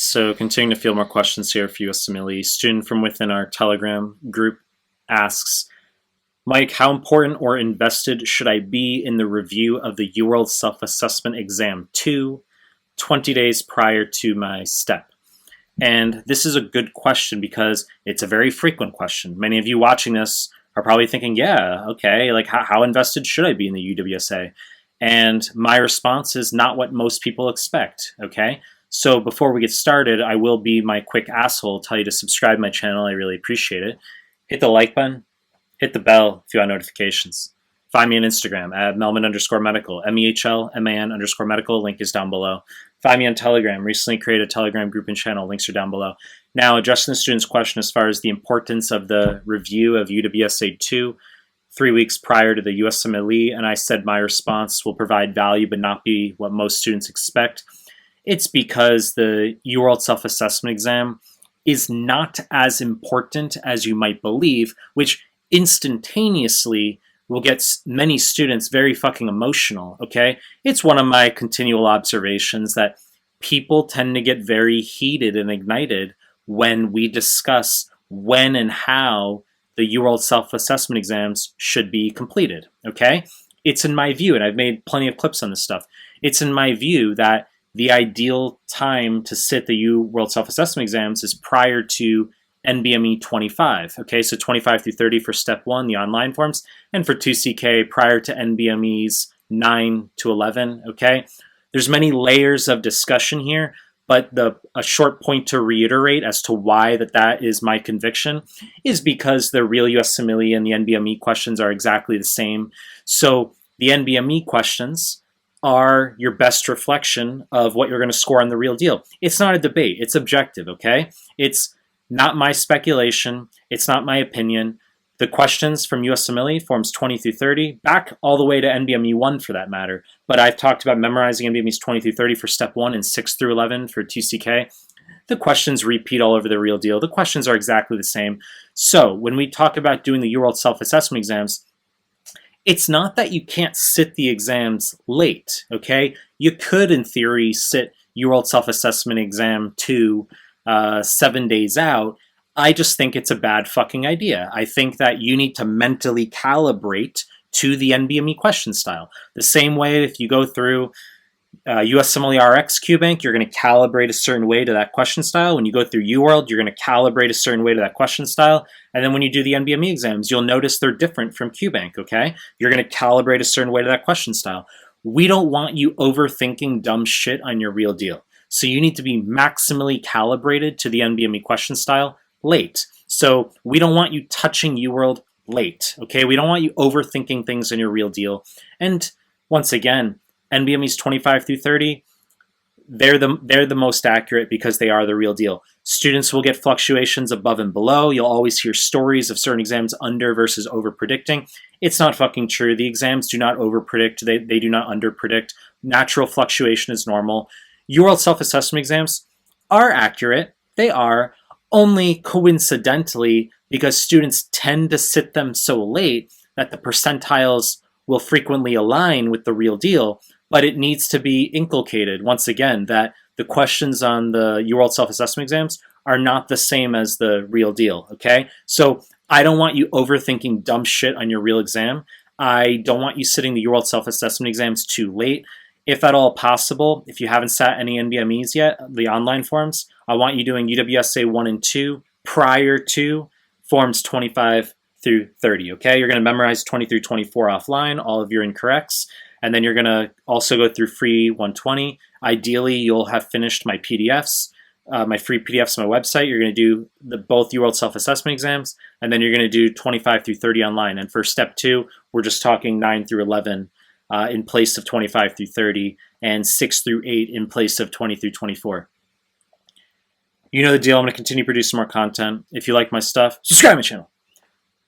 So continuing to field more questions here for USMLE. Student from within our Telegram group asks, Mike, how important or invested should I be in the review of the UWorld Self-Assessment Exam 2, 20 days prior to my step? And this is a good question because it's a very frequent question. Many of you watching this are probably thinking, yeah, okay, like how invested should I be in the UWSA? And my response is not what most people expect, okay? So before we get started, I will be my quick asshole, tell you to subscribe to my channel. I really appreciate it. Hit the like button, hit the bell if you want notifications. Find me on Instagram at Melman_medical, MEHLMAN_medical. Link is down below. Find me on Telegram. Recently created a Telegram group and channel. Links are down below. Now, addressing the student's question as far as the importance of the review of UWSA 2 3 weeks prior to the USMLE, and I said my response will provide value but not be what most students expect. It's because the UWorld Self-Assessment Exam is not as important as you might believe, which instantaneously will get many students very fucking emotional, okay? It's one of my continual observations that people tend to get very heated and ignited when we discuss when and how the UWorld Self-Assessment Exams should be completed, okay? It's in my view, and I've made plenty of clips on this stuff, it's in my view that the ideal time to sit the UWorld Self-Assessment Exams is prior to NBME 25, okay? So 25 through 30 for step 1, the online forms, and for 2CK prior to NBMEs 9 to 11, okay? There's many layers of discussion here, but a short point to reiterate as to why that is my conviction is because the real USMLE and the NBME questions are exactly the same. So the NBME questions are your best reflection of what you're going to score on the real deal. It's not a debate. It's objective, okay? It's not my speculation. It's not my opinion. The questions from USMLE, forms 20 through 30, back all the way to NBME 1 for that matter. But I've talked about memorizing NBMEs 20 through 30 for step 1 and 6 through 11 for 2CK. The questions repeat all over the real deal. The questions are exactly the same. So when we talk about doing the UWorld Self-Assessment Exams, it's not that you can't sit the exams late, okay? You could, in theory, sit UWorld Self-Assessment Exam 2 7 days out. I just think it's a bad fucking idea. I think that you need to mentally calibrate to the NBME question style. The same way if you go through USMLE RX QBank, you're going to calibrate a certain way to that question style. When you go through UWorld, you're going to calibrate a certain way to that question style. And then when you do the NBME exams, you'll notice they're different from QBank, okay? You're going to calibrate a certain way to that question style. We don't want you overthinking dumb shit on your real deal. So you need to be maximally calibrated to the NBME question style late. So we don't want you touching UWorld late, okay? We don't want you overthinking things in your real deal. And once again, NBMEs 25 through 30, they're the most accurate because they are the real deal. Students will get fluctuations above and below. You'll always hear stories of certain exams under versus over predicting. It's not fucking true. The exams do not over predict. They do not under predict. Natural fluctuation is normal. UWorld Self-Assessment Exams are accurate. They are, only coincidentally because students tend to sit them so late that the percentiles will frequently align with the real deal, but it needs to be inculcated, once again, that the questions on the UWorld Self-Assessment Exams are not the same as the real deal, okay? So I don't want you overthinking dumb shit on your real exam. I don't want you sitting the UWorld Self-Assessment Exams too late. If at all possible, if you haven't sat any NBMEs yet, the online forms, I want you doing UWSA 1 and 2 prior to forms 25 through 30, okay? You're going to memorize 20 through 24 offline, all of your incorrects, and then you're going to also go through free 120. Ideally, you'll have finished my PDFs, my free PDFs on my website. You're going to do both UWorld Self-Assessment Exams, and then you're going to do 25 through 30 online. And for step 2, we're just talking 9 through 11 in place of 25 through 30, and 6 through 8 in place of 20 through 24. You know the deal. I'm going to continue producing more content. If you like my stuff, subscribe to my channel.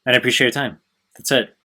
And I appreciate your time. That's it.